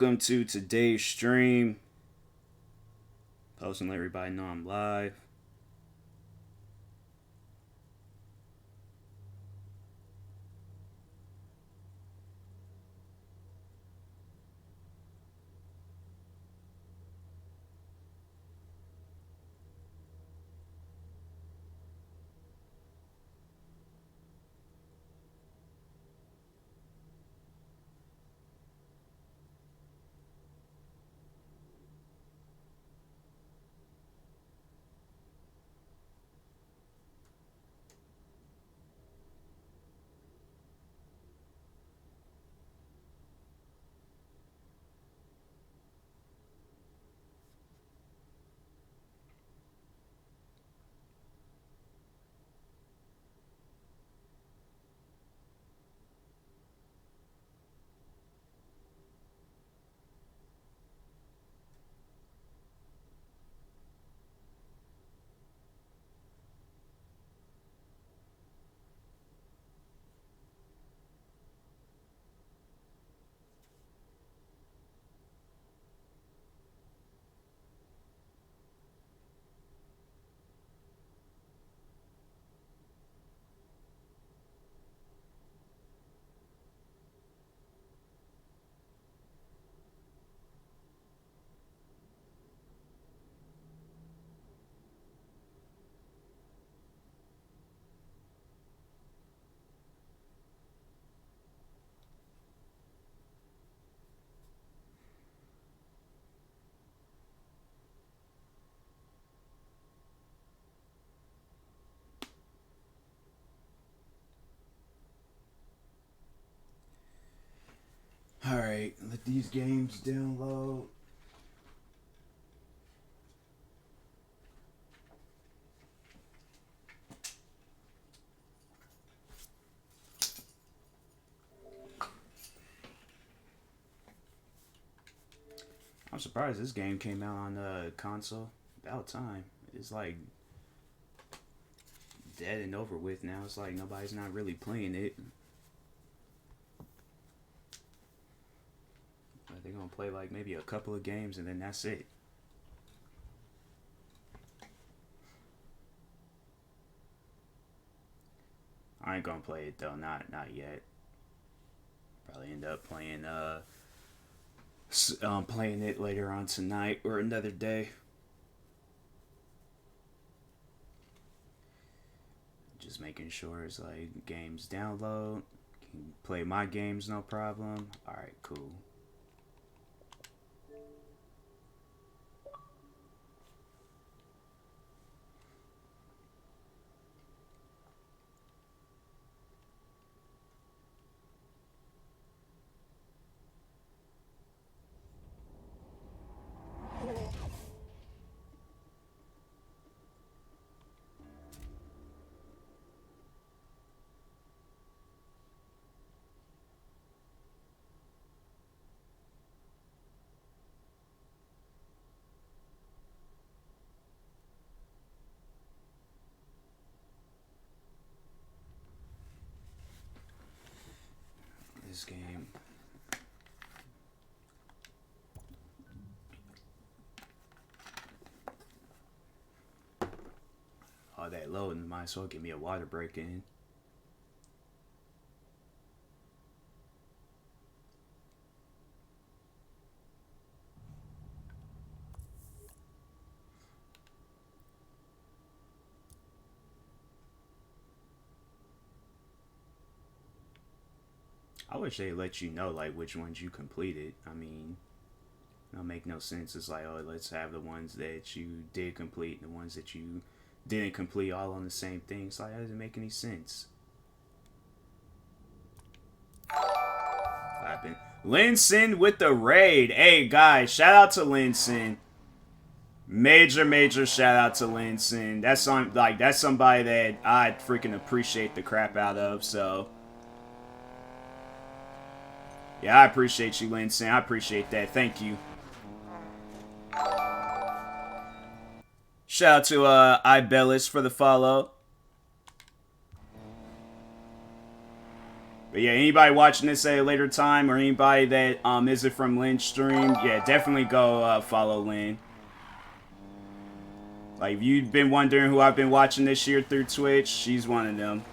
Welcome to today's stream. Posting, let everybody know I'm live. Alright, let these games download. I'm surprised this game came out on the console. About time. It's like dead and over with now. It's like nobody's not really playing it. But they're gonna play like maybe a couple of games and then that's it. I ain't gonna play it though, not yet. Probably end up playing it later on tonight or another day. Just making sure it's like games download. Can play my games no problem. Alright, cool. This game. All that loading might as well give me a water break in. I wish they let you know like which ones you completed. I mean, it'll make no sense. It's like, oh, let's have the ones that you did complete and the ones that you didn't complete all on the same thing. It's like, that doesn't make any sense. What happened? Linson with the raid. Hey guys, shout out to Linson. Major shout out to Linson. That's somebody that I freaking appreciate the crap out of. So yeah, I appreciate you, Linson. I appreciate that. Thank you. Shout out to Ibellis for the follow. But yeah, anybody watching this at a later time, or anybody that isn't from Lynn's stream, yeah, definitely go follow Lynn. Like, if you've been wondering who I've been watching this year through Twitch, she's one of them.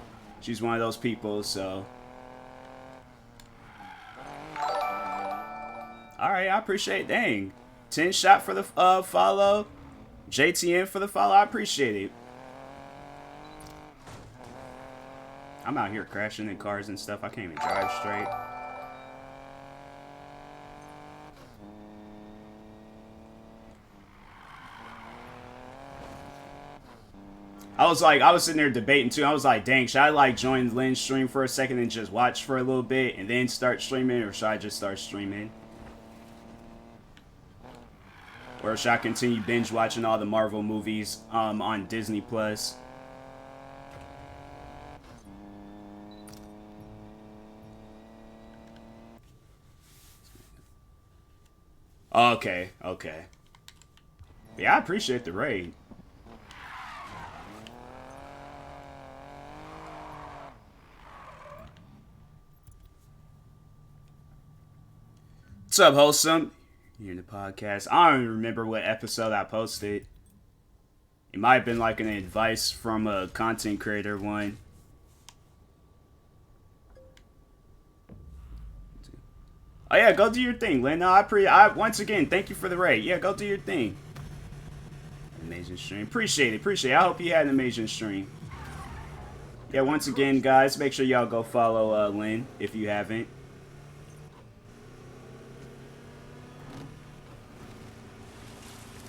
She's one of those people, so. Alright, I appreciate it. Dang. 10 shot for the follow. JTN for the follow. I appreciate it. I'm out here crashing in cars and stuff. I can't even drive straight. I was sitting there debating too. I was like, dang, should I like join Lynn's stream for a second and just watch for a little bit and then start streaming, or should I just start streaming? Or should I continue binge watching all the Marvel movies on Disney Plus? Okay, okay. Yeah, I appreciate the raid. What's up, Wholesome? You're in the podcast. I don't even remember what episode I posted. It might have been like an advice from a content creator one. Oh yeah, go do your thing, Lynn. No, I once again, thank you for the raid. Yeah, go do your thing. Amazing stream. Appreciate it, appreciate it. I hope you had an amazing stream. Yeah, once again, guys, make sure y'all go follow Lynn if you haven't.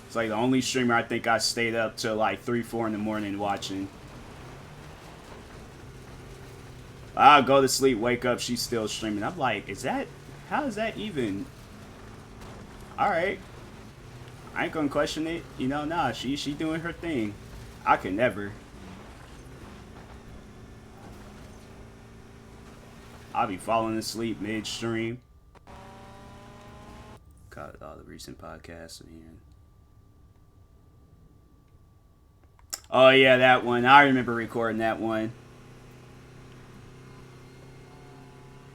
It's like the only streamer I think I stayed up till like 3, 4 in the morning watching. I'll go to sleep, wake up, she's still streaming. I'm like, how is that even? Alright. I ain't gonna question it. You know, nah, she doing her thing. I could never. I'll be falling asleep midstream. Got all the recent podcasts in here. Oh yeah, that one. I remember recording that one.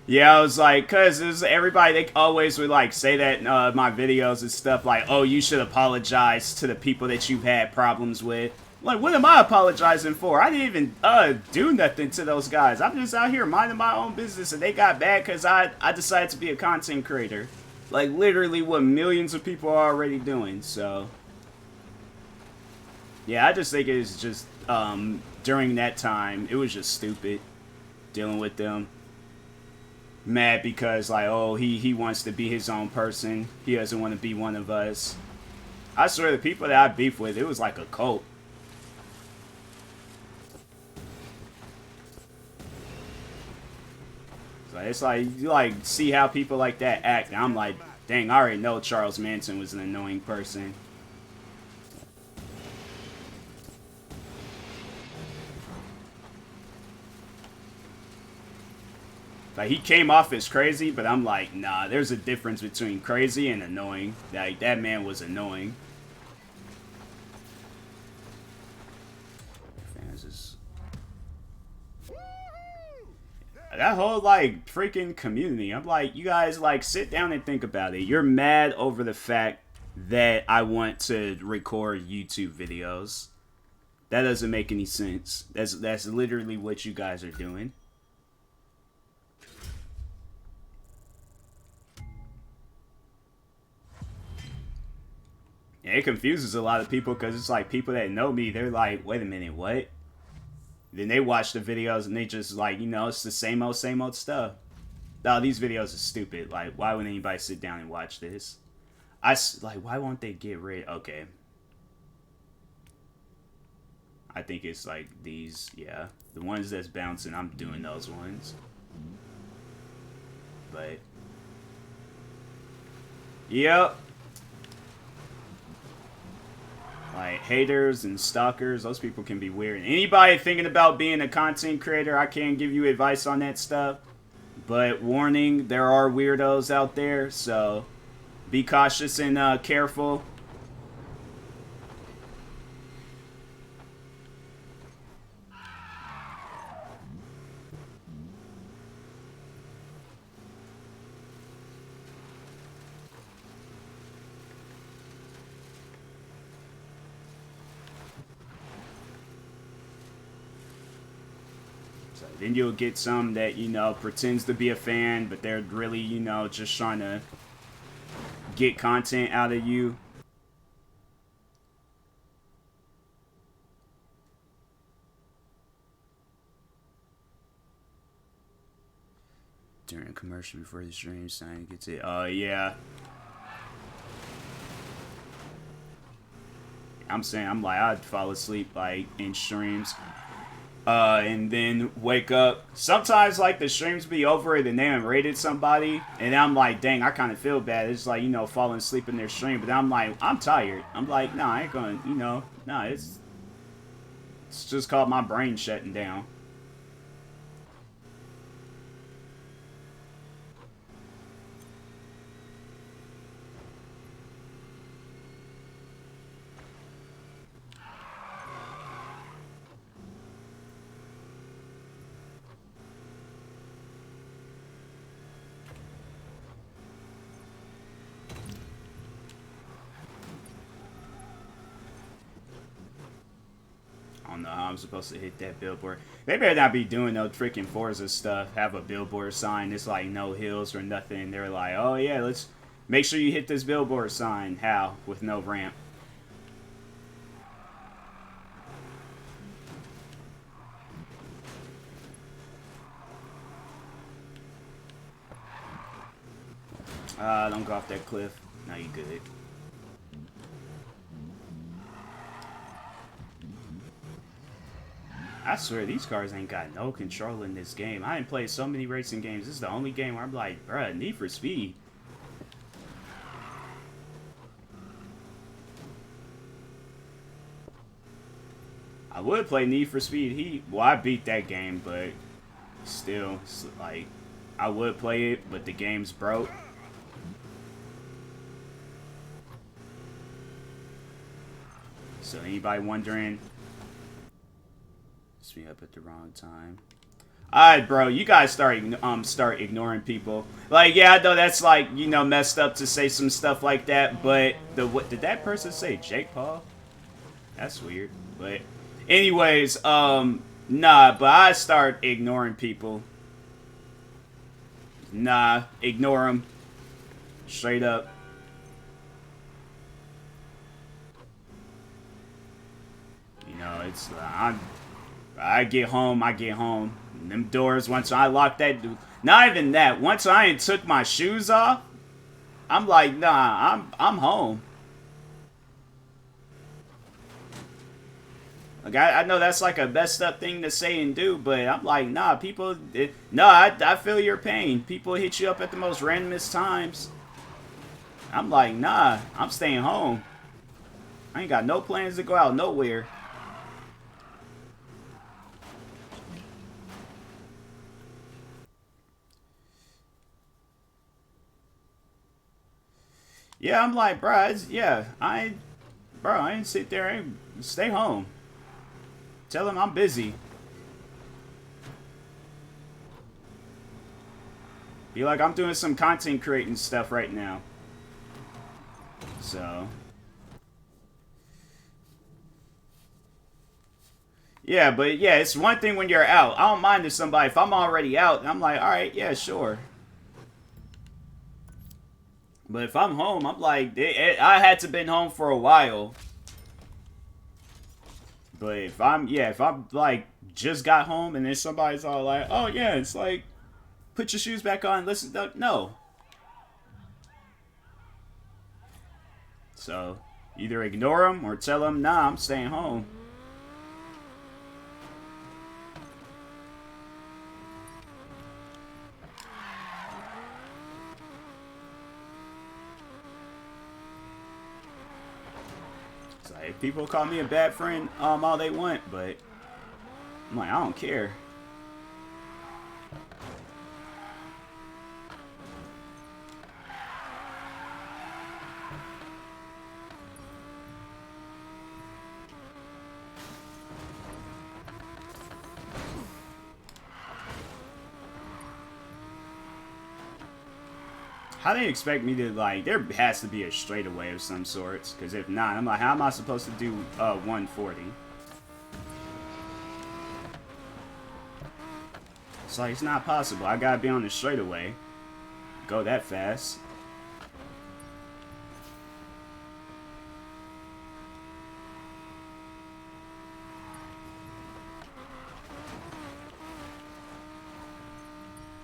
Yeah, I was like, cause it was everybody, they always would like say that in my videos and stuff, like, oh, you should apologize to the people that you've had problems with. Like, what am I apologizing for? I didn't even do nothing to those guys. I'm just out here minding my own business, and they got bad because I decided to be a content creator. Like, literally what millions of people are already doing, so. Yeah, I just think it was just, during that time, it was just stupid dealing with them. Mad because, like, oh, he wants to be his own person. He doesn't want to be one of us. I swear, the people that I beef with, it was like a cult. So it's like, you like see how people like that act. And I'm like, dang, I already know Charles Manson was an annoying person. Like, he came off as crazy, but I'm like, nah, there's a difference between crazy and annoying. Like, that man was annoying. That whole, like, freaking community. I'm like, you guys, like, sit down and think about it. You're mad over the fact that I want to record YouTube videos. That doesn't make any sense. That's literally what you guys are doing. Yeah, it confuses a lot of people because it's like people that know me, they're like, wait a minute, what? Then they watch the videos and they just like, you know, it's the same old stuff. No, these videos are stupid. Like, why would anybody sit down and watch this? Like, why won't they get rid? Okay. I think it's like these, yeah. The ones that's bouncing, I'm doing those ones. But, yep. Like, haters and stalkers, those people can be weird. Anybody thinking about being a content creator, I can't give you advice on that stuff. But warning, there are weirdos out there, so be cautious and careful. Then you'll get some that, you know, pretends to be a fan, but they're really, you know, just trying to get content out of you. During a commercial before the stream, sign gets it. Yeah. I'm saying, I'm like, I'd fall asleep, like, in streams. And then wake up. Sometimes, like, the streams be over and they haven't rated somebody. And I'm like, dang, I kind of feel bad. It's like, you know, falling asleep in their stream. But I'm like, I'm tired. I'm like, nah, I ain't gonna, you know, nah, it's just called my brain shutting down. I don't know how I'm supposed to hit that billboard. They better not be doing no freaking Forza stuff. Have a billboard sign. It's like no hills or nothing. They're like, oh yeah, let's make sure you hit this billboard sign. How? With no ramp. Don't go off that cliff. No, you good. I swear, these cars ain't got no control in this game. I ain't played so many racing games. This is the only game where I'm like, bruh, Need for Speed. I would play Need for Speed Heat. Well, I beat that game, but still, like, I would play it, but the game's broke. So anybody wondering, it's me up at the wrong time. Alright, bro, you guys start ignoring people. Like, yeah, I know that's like, you know, messed up to say some stuff like that, but what did that person say? Jake Paul? That's weird. But anyways, nah, but I start ignoring people. Nah, ignore them. Straight up. You know, it's I get home. And them doors, once I lock that, not even that. Once I ain't took my shoes off, I'm like, nah, I'm home. Like, I know that's like a messed up thing to say and do, but I'm like, nah, people, no, I feel your pain. People hit you up at the most randomest times. I'm like, nah, I'm staying home. I ain't got no plans to go out nowhere. Yeah, I'm like, bro, yeah, I ain't sit there, I ain't stay home. Tell him I'm busy. Be like, I'm doing some content creating stuff right now. So. Yeah, but yeah, it's one thing when you're out. I don't mind if somebody, if I'm already out, I'm like, alright, yeah, sure. But if I'm home, I'm like, I had to been home for a while. But if I'm like, just got home and then somebody's all like, oh yeah, it's like, put your shoes back on, listen, no. So, either ignore them or tell them, nah, I'm staying home. It's like, people call me a bad friend all they want, but I'm like, I don't care. How they expect me to, like, there has to be a straightaway of some sorts, because if not, I'm like, how am I supposed to do 140? It's like, it's not possible. I gotta be on the straightaway. Go that fast.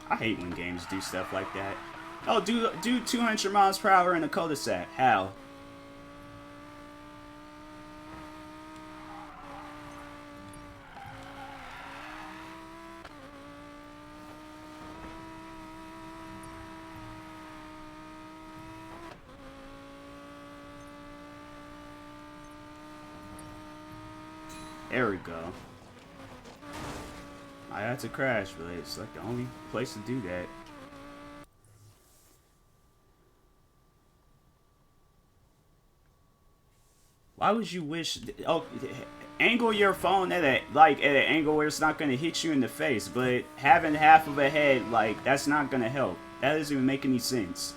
I hate when games do stuff like that. Oh, do 200 miles per hour in a cul-de-sac. How? There we go. I had to crash, but it's like the only place to do that. Why would you wish? Oh, angle your phone at an angle where it's not gonna hit you in the face. But having half of a head, like, that's not gonna help. That doesn't even make any sense.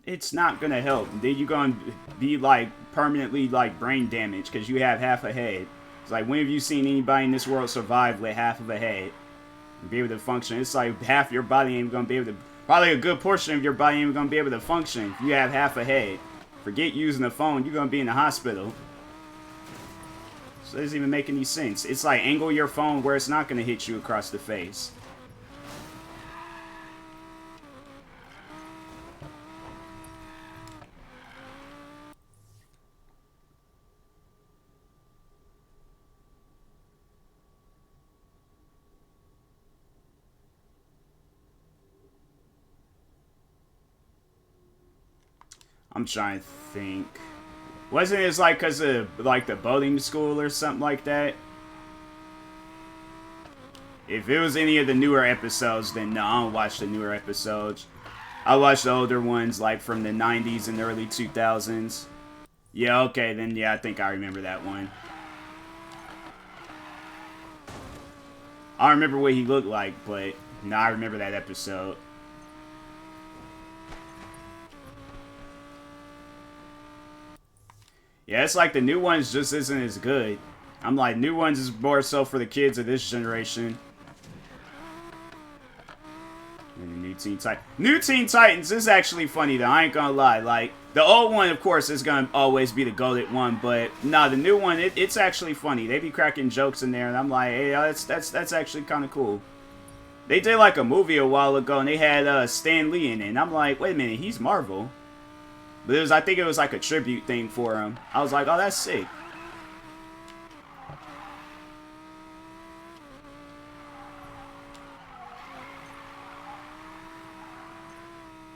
It's not gonna help. Then you're gonna be like permanently like brain damage because you have half a head. It's like, when have you seen anybody in this world survive with half of a head and be able to function? It's like half your body ain't gonna be able to. Probably a good portion of your body ain't gonna be able to function if you have half a head. Forget using the phone. You're gonna be in the hospital. So it doesn't even make any sense. It's like, angle your phone where it's not gonna hit you across the face. I'm trying to think. Wasn't it like because of like the boating school or something like that? If it was any of the newer episodes, then no, I don't watch the newer episodes. I watch the older ones, like from the 90s and early 2000s. Yeah, okay, then yeah, I think I remember that one. I don't remember what he looked like, but no, I remember that episode. Yeah, it's like the new ones just isn't as good. I'm like, new ones is more so for the kids of this generation. And the New Teen Titans is actually funny though, I ain't gonna lie. Like, the old one, of course, is gonna always be the goated one, but nah, the new one, it's actually funny. They be cracking jokes in there, and I'm like, hey, that's actually kind of cool. They did like a movie a while ago, and they had Stan Lee in it, and I'm like, wait a minute, he's Marvel. But I think it was like a tribute thing for him. I was like, oh, that's sick.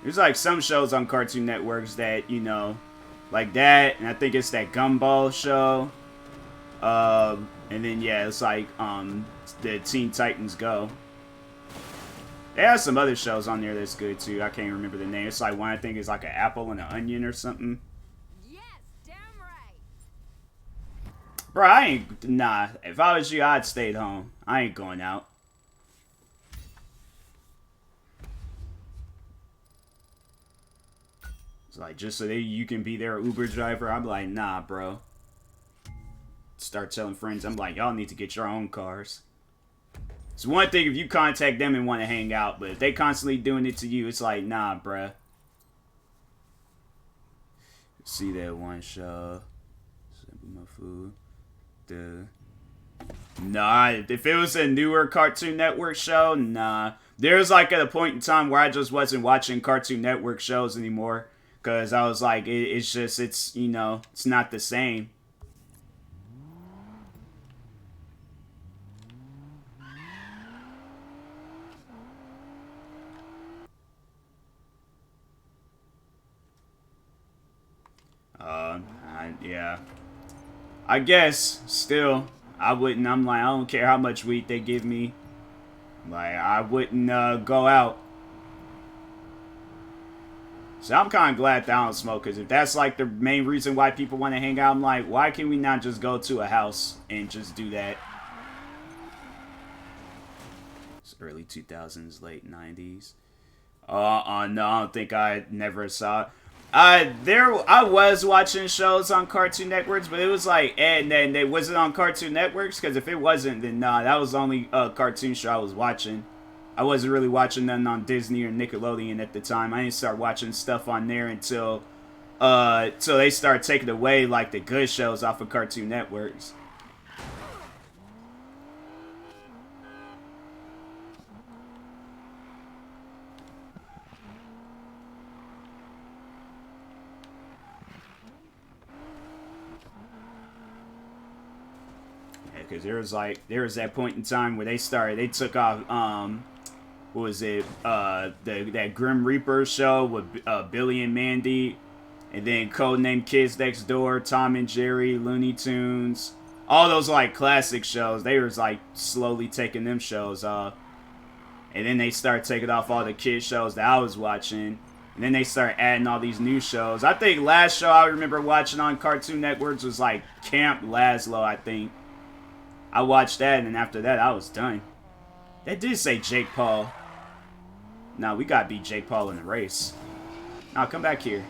There's like some shows on Cartoon Networks that, you know, like that, and I think it's that Gumball show. And then yeah, it's like the Teen Titans Go. They have some other shows on there that's good too. I can't remember the name. It's like one I think is like an apple and an onion or something. Yes, damn right. Bro, I ain't. Nah, if I was you, I'd stayed home. I ain't going out. It's like, just so you can be their Uber driver. I'm like, nah, bro. Start telling friends. I'm like, y'all need to get your own cars. It's one thing if you contact them and want to hang out, but if they constantly doing it to you, it's like, nah, bruh. See that one show. My food. Nah, if it was a newer Cartoon Network show, nah. There's like at a point in time where I just wasn't watching Cartoon Network shows anymore. Because I was like, it's, you know, it's not the same. Yeah. I guess, still, I wouldn't, I'm like, I don't care how much weed they give me. Like, I wouldn't, go out. So I'm kind of glad that I don't smoke, because if that's like the main reason why people want to hang out, I'm like, why can we not just go to a house and just do that? It's early 2000s, late 90s. No, I don't think I never saw. I was watching shows on Cartoon Networks, but it was like, and then it wasn't on Cartoon Networks, because if it wasn't, then nah, that was the only cartoon show I was watching. I wasn't really watching nothing on Disney or Nickelodeon at the time. I didn't start watching stuff on there until they started taking away like the good shows off of Cartoon Networks. Because there was that point in time where they took off what was it that Grim Reaper show with Billy and Mandy, and then Codename Kids Next Door, Tom and Jerry, Looney Tunes, all those like classic shows. They was like slowly taking them shows off, and then they started taking off all the kid shows that I was watching, and then they started adding all these new shows. I think last show I remember watching on Cartoon Networks was like Camp Lazlo, I think. I watched that, and after that, I was done. That did say Jake Paul. Nah, we gotta beat Jake Paul in the race. Nah, come back here.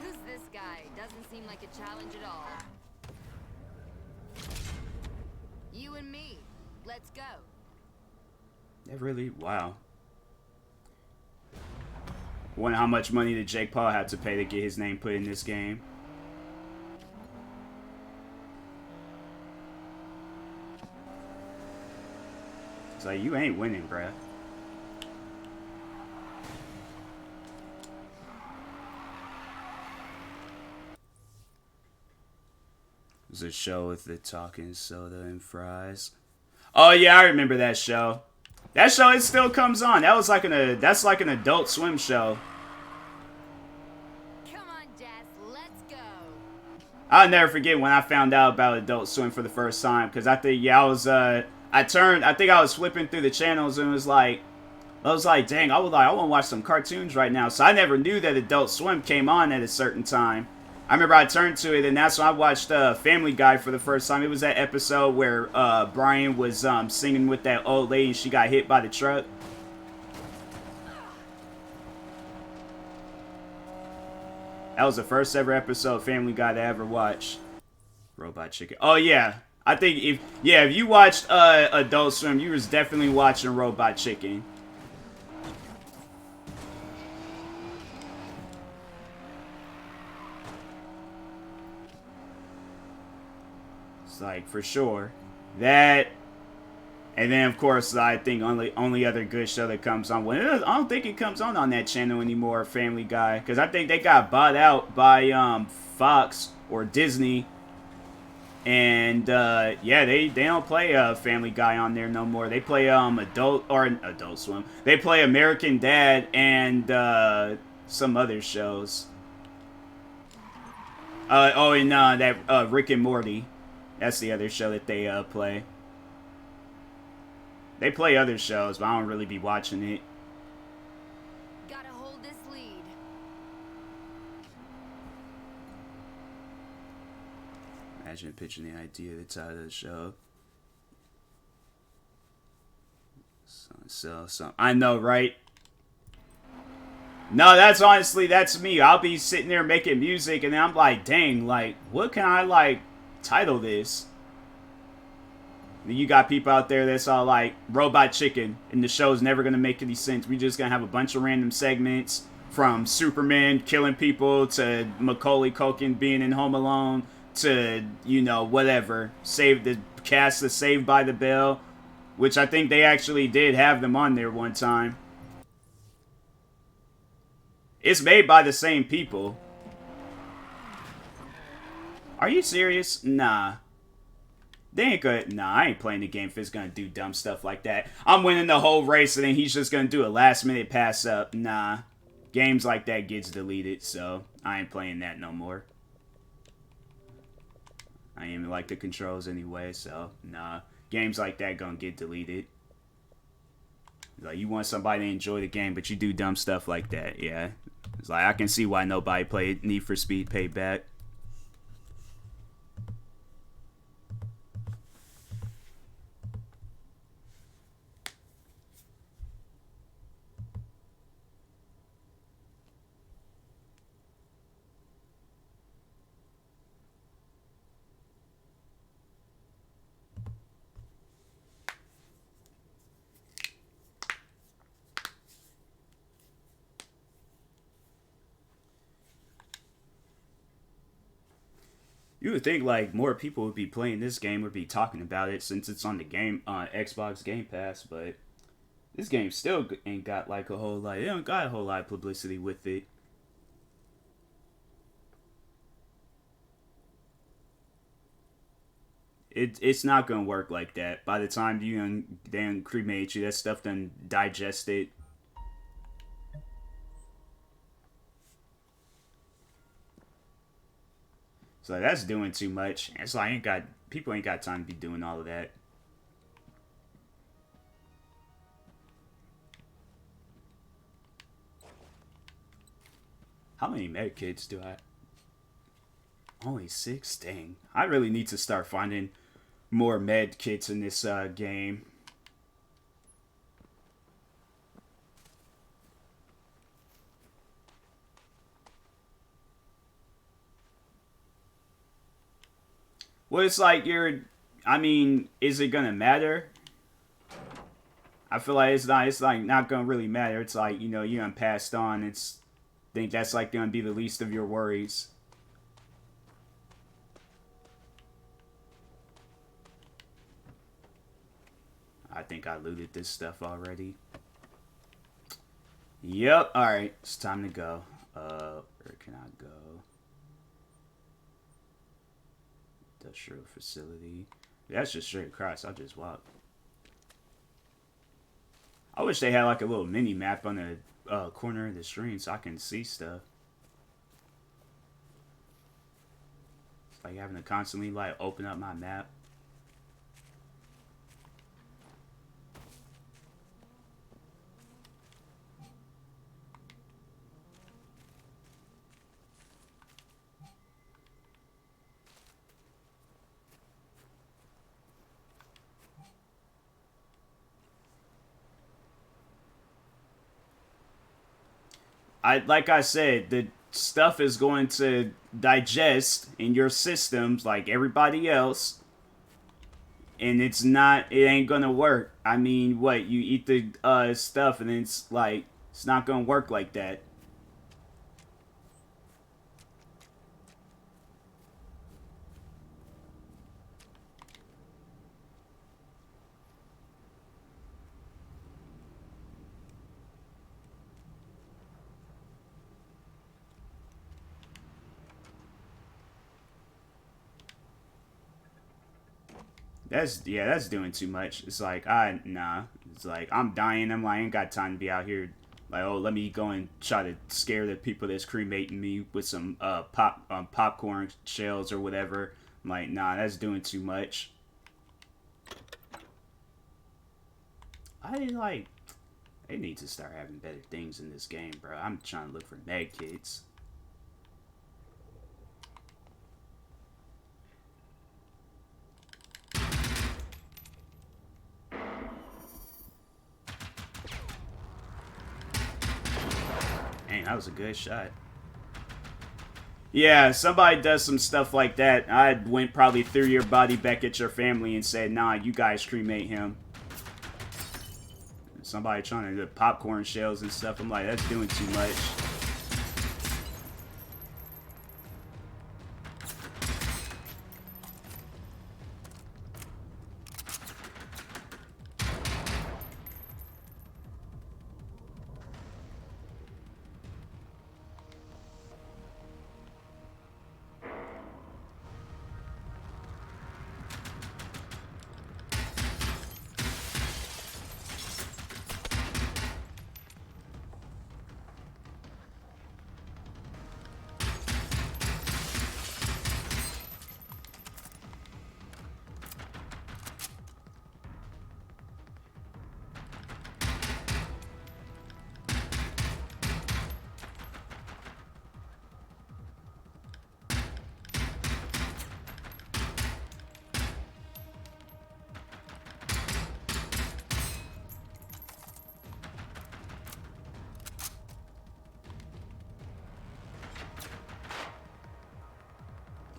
Who's this guy? Doesn't seem like a challenge at all. You and me. Let's go. That really? Wow. Wonder how much money did Jake Paul have to pay to get his name put in this game. It's like, you ain't winning, bruh. There's a show with the talking soda and fries. Oh yeah, I remember that show. That show, it still comes on. That was like that's like an Adult Swim show. Come on, Jess. Let's go. I'll never forget when I found out about Adult Swim for the first time, because I think I think I was flipping through the channels and I was like, dang, I want to watch some cartoons right now. So I never knew that Adult Swim came on at a certain time. I remember I turned to it, and that's when I watched Family Guy for the first time. It was that episode where Brian was singing with that old lady and she got hit by the truck. That was the first ever episode of Family Guy that I ever watched. Robot Chicken. Oh yeah. I think if you watched Adult Swim, you was definitely watching Robot Chicken. It's like, for sure. That, and then of course I think only other good show that comes on. Well, I don't think it comes on that channel anymore, Family Guy, because I think they got bought out by Fox or Disney. And yeah, they don't play Family Guy on there no more. They play Adult Swim. They play American Dad and some other shows. That Rick and Morty. That's the other show that they play. They play other shows, but I don't really be watching it. Gotta hold this lead. Imagine pitching the idea that's out of the show. So I know, right? No, that's me. I'll be sitting there making music, and then I'm like, dang, like, what can I, like, title this? And you got people out there that's all like, Robot Chicken, and the show's never gonna make any sense. We just gonna have a bunch of random segments, from Superman killing people, to Macaulay Culkin being in Home Alone, to, whatever. The cast of Saved by the Bell, which I think they actually did have them on there one time. It's made by the same people. Are you serious? Nah. They ain't good. Nah, I ain't playing the game if it's gonna do dumb stuff like that. I'm winning the whole race and then he's just gonna do a last minute pass up. Nah. Games like that gets deleted, so I ain't playing that no more. I ain't even like the controls anyway, so nah. Games like that gonna get deleted. Like, you want somebody to enjoy the game, but you do dumb stuff like that. Yeah, it's like I can see why nobody played Need for Speed Payback. You would think like more people would be playing this game, would be talking about it since it's on the game Xbox Game Pass, but this game still ain't got like a whole lot. It don't got a whole lot of publicity with it. It's not gonna work like that. By the time they cremate you, that stuff done digested. So that's doing too much. It's like people ain't got time to be doing all of that. How many med kits do I? Only 6? Dang. I really need to start finding more med kits in this game. Well, it's like I mean, is it gonna matter? I feel like it's not gonna really matter. It's like, you know, you done passed on. Think that's like gonna be the least of your worries. I think I looted this stuff already. Yep. All right, it's time to go. Where can I go? Industrial facility. That's just straight across. I'll just walk. I wish they had like a little mini map on the corner of the screen so I can see stuff. It's like having to constantly like open up my map. Like I said, the stuff is going to digest in your systems like everybody else, and it ain't gonna work. I mean, what, you eat the stuff and it's like it's not gonna work like that. That's doing too much. It's like nah. It's like I'm dying. I ain't got time to be out here. Like, oh, let me go and try to scare the people that's cremating me with some popcorn shells or whatever. I'm like, nah, that's doing too much. They need to start having better things in this game, bro. I'm trying to look for med kits. Dang, that was a good shot. Yeah, somebody does some stuff like that, I went probably threw your body back at your family and said, nah, you guys cremate him. Somebody trying to do popcorn shells and stuff, I'm like, that's doing too much.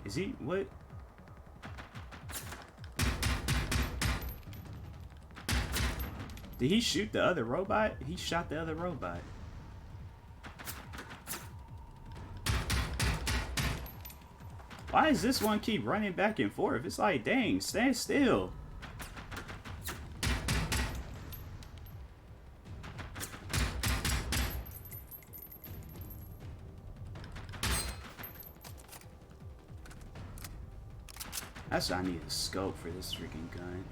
Is he? What? Did he shoot the other robot? He shot the other robot. Why does this one keep running back and forth? It's like, dang, stand still. That's why I need a scope for this freaking gun.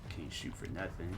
Can't shoot for nothing.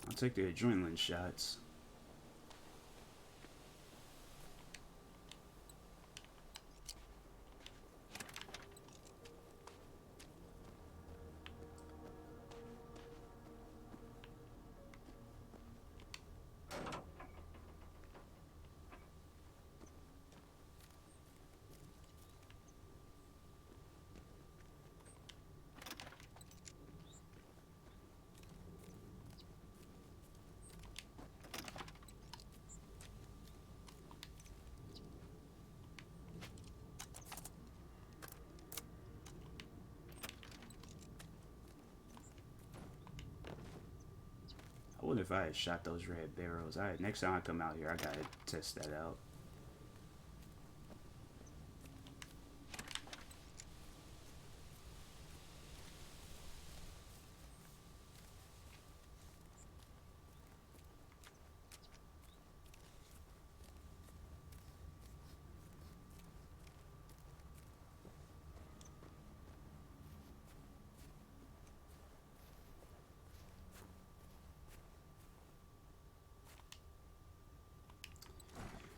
I'll take the adrenaline shots. I wonder if I had shot those red barrels. Next time I come out here, I gotta test that out.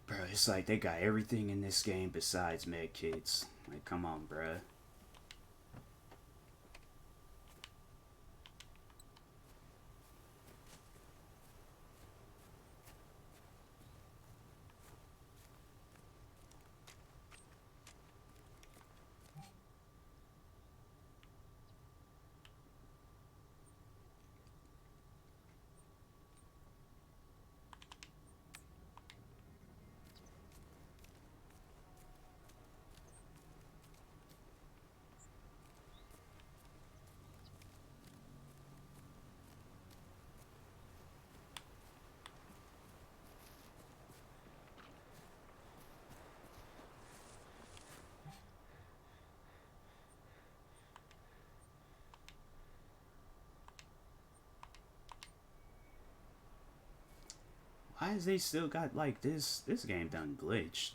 Bro, it's like they got everything in this game besides med kits. Like, come on, bruh. Why is they still got like this? This game done glitched.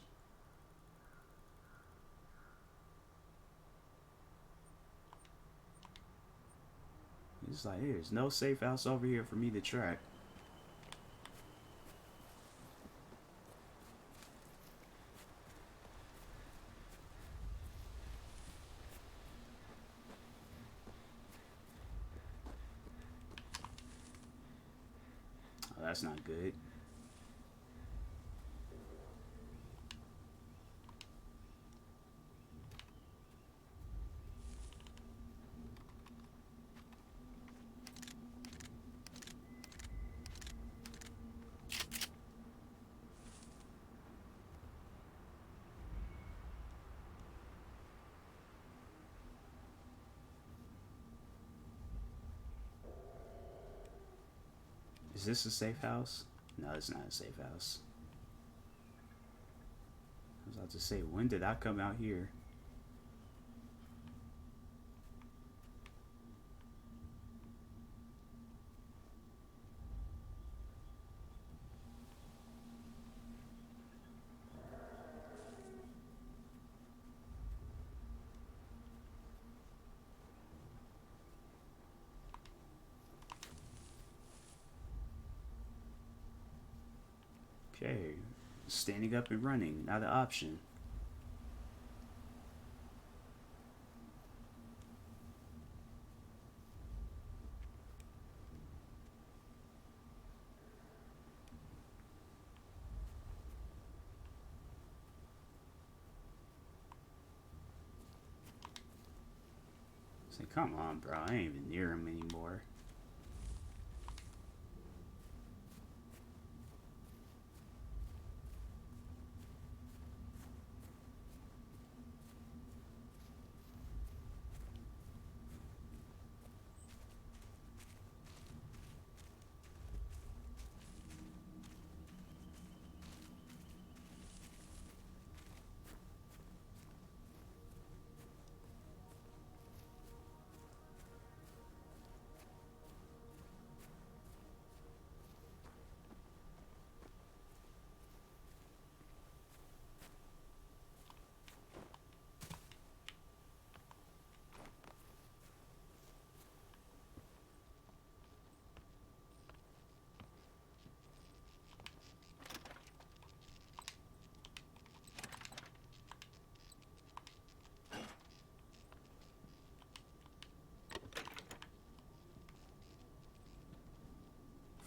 It's like there's no safe house over here for me to track. Oh, that's not good. Is this a safe house? No, it's not a safe house. I was about to say, when did I come out here? Okay, standing up and running, not an option. Say, come on, bro, I ain't even near him anymore.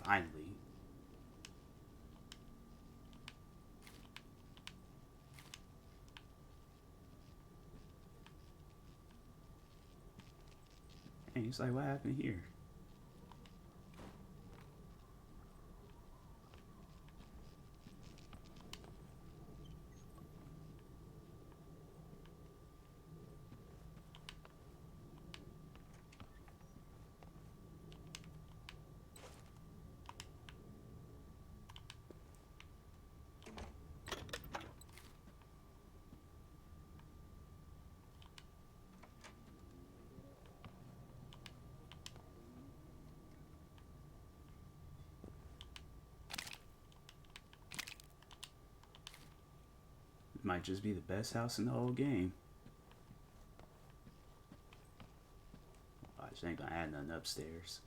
Finally. And he's like, what happened here? It might just be the best house in the whole game. I just ain't gonna add nothing upstairs.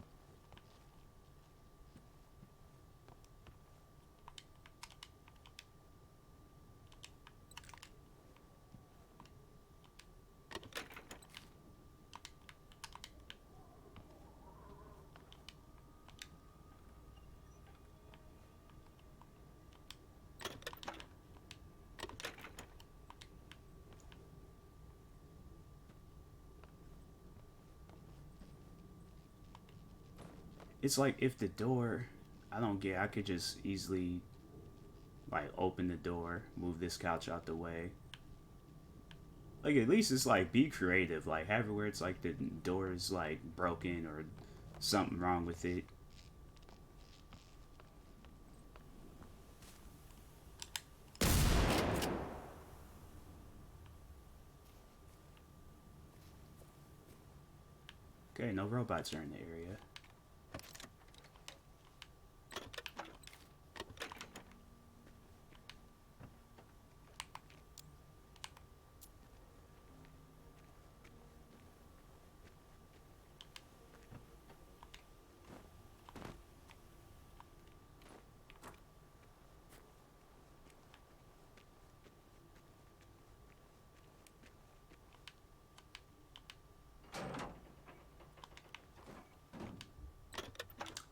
It's like if the door, I don't get, I could just easily like open the door, move this couch out the way. Like at least it's like be creative. Like have it where it's like the door is like broken or something wrong with it. Okay, no robots are in the area.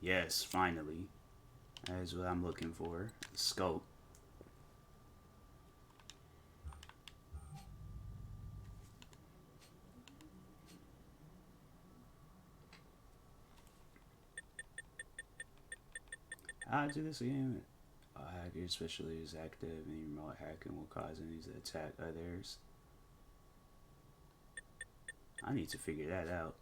Yes, finally. That is what I'm looking for. Scope. How do this again? A hacker especially is active and remote hacking will cause enemies to attack others. I need to figure that out.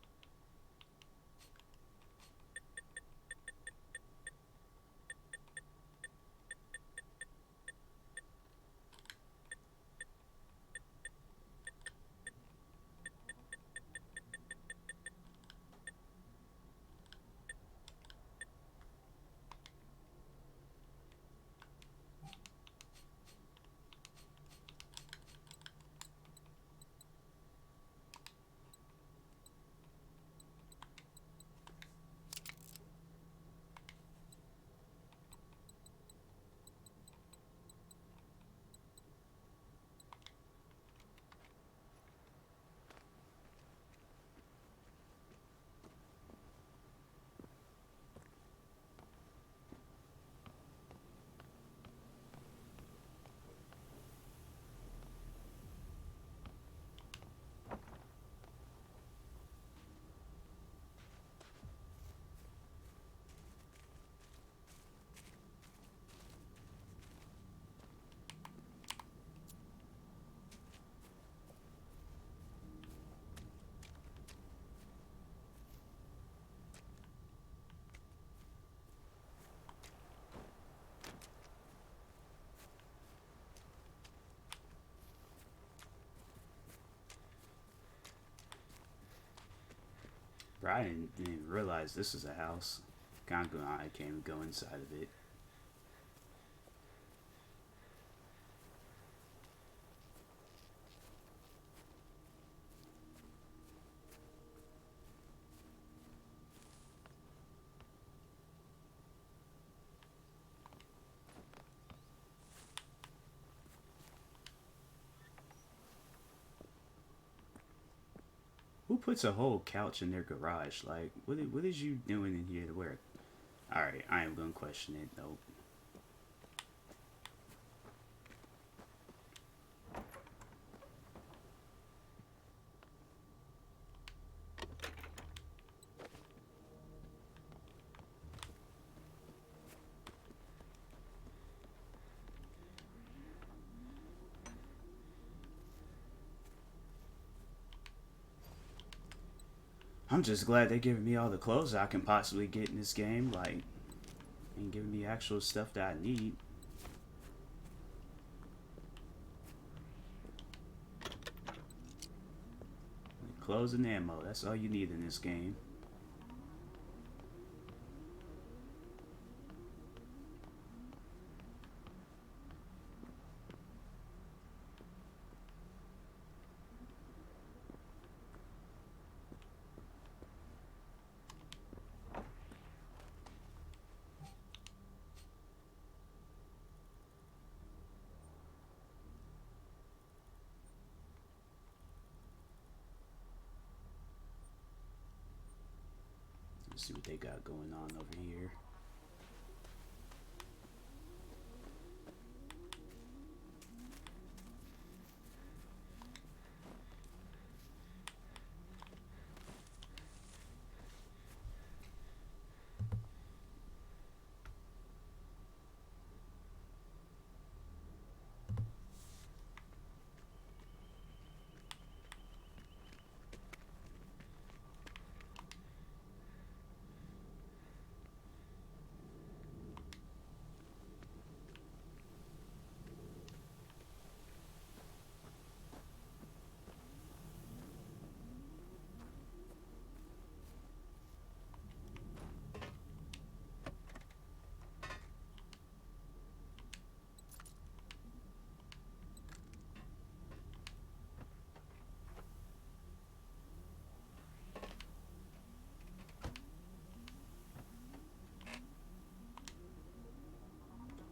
Bro, I didn't even realize this is a house. I can't even go inside of it. Who puts a whole couch in their garage? Like, what is you doing in here to wear? Alright, I am gonna question it. Nope. I'm just glad they're giving me all the clothes I can possibly get in this game, like, and giving me actual stuff that I need. Like clothes and ammo, that's all you need in this game. Let's see what they got going on over here.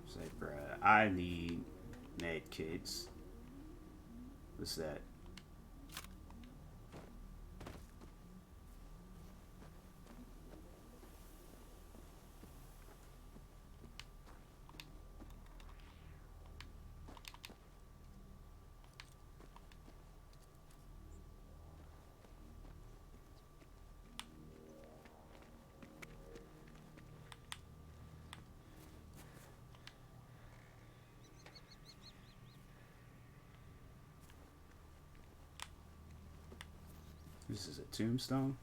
Say, bruh, I need med kits. What's that? This is a tombstone?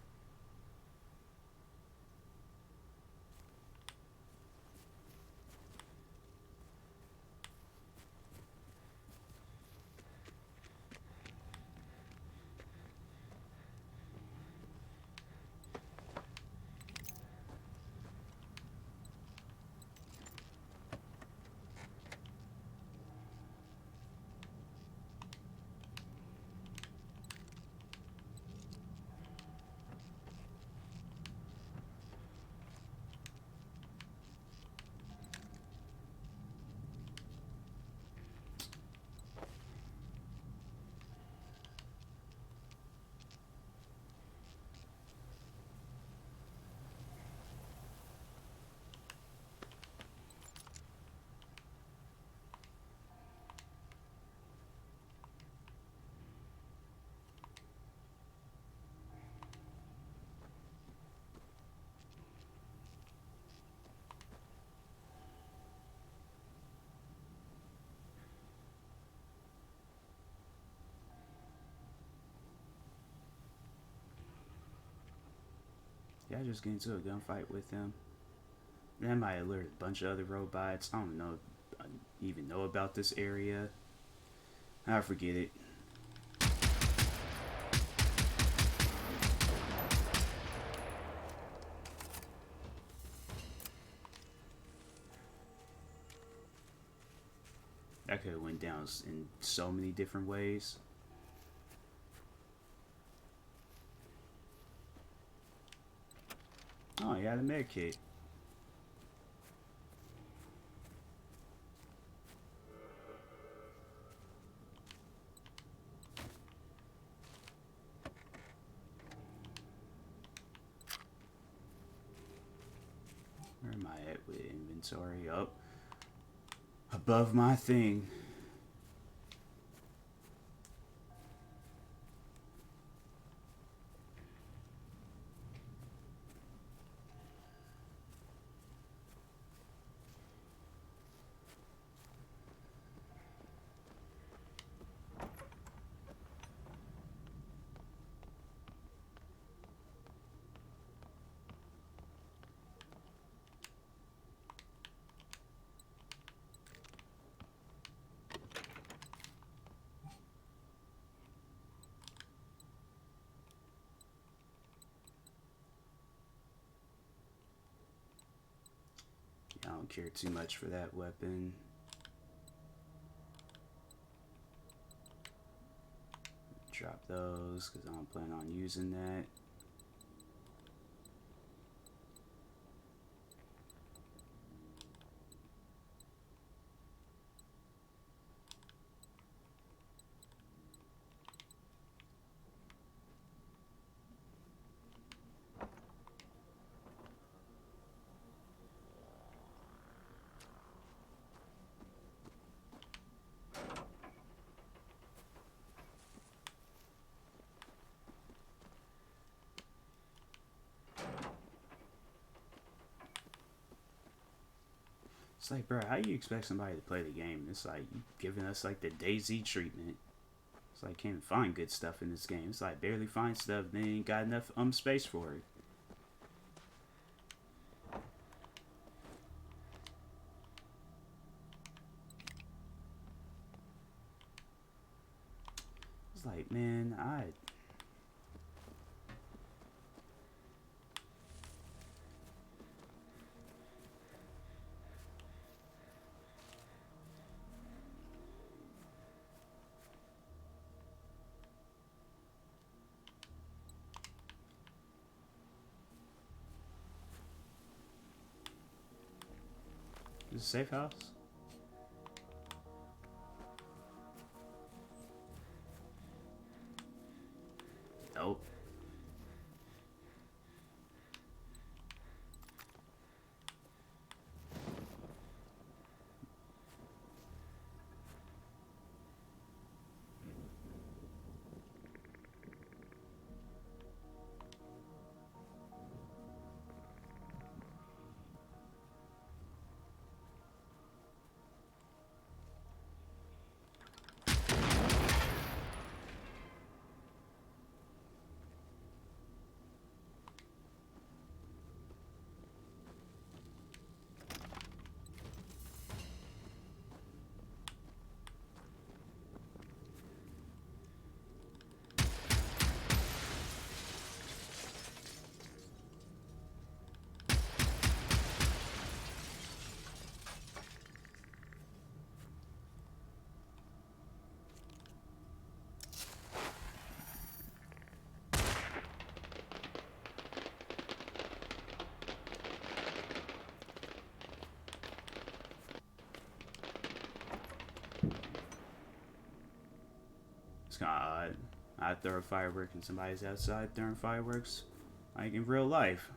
Yeah, I just get into a gunfight with them. That might alert a bunch of other robots. I don't know. I even know about this area. I forget it. That could have went down in so many different ways. Oh, yeah, the med kit. Where am I at with inventory? Up above my thing. I don't care too much for that weapon. Drop those because I don't plan on using that. It's like, bro, how do you expect somebody to play the game? It's like you giving us like the DayZ treatment. It's like can't find good stuff in this game. It's like barely find stuff, then ain't got enough space for it. It's like, man, is it a safe house? Nope. It's kind of odd. I throw a firework and somebody's outside throwing fireworks, like in real life.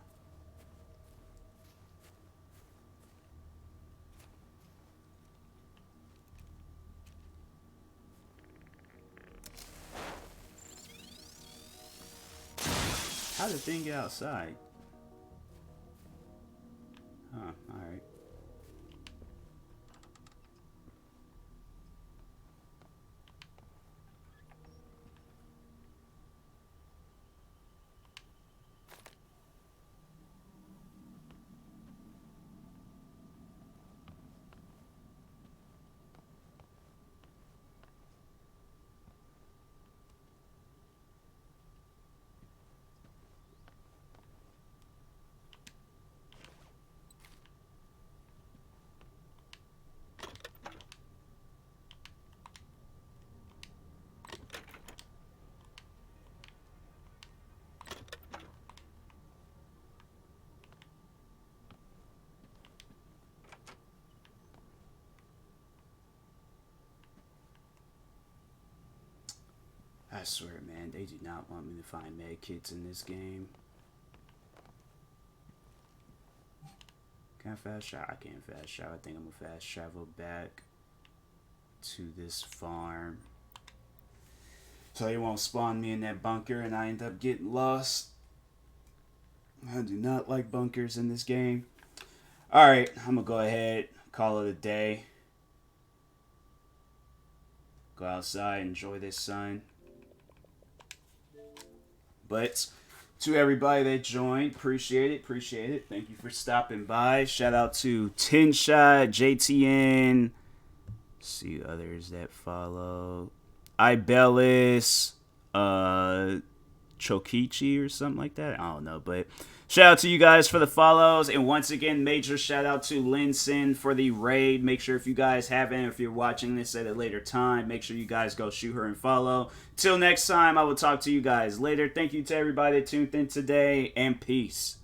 How did the thing get outside? Huh, alright. swear, man, they do not want me to find med kits in this game. Can I fast travel? I can't fast travel. I think I'm gonna fast travel back to this farm. So they won't spawn me in that bunker and I end up getting lost. I do not like bunkers in this game. Alright, I'm gonna go ahead, call it a day. Go outside, enjoy this sun. But to everybody that joined, appreciate it, appreciate it. Thank you for stopping by. Shout out to 10 Shot, JTN. See others that follow. Ibellis, Chokichi or something like that. I don't know, but shout out to you guys for the follows. And once again, major shout out to Linson for the raid. Make sure if you guys haven't, if you're watching this at a later time, make sure you guys go shoot her and follow. Till next time, I will talk to you guys later. Thank you to everybody that tuned in today, and peace.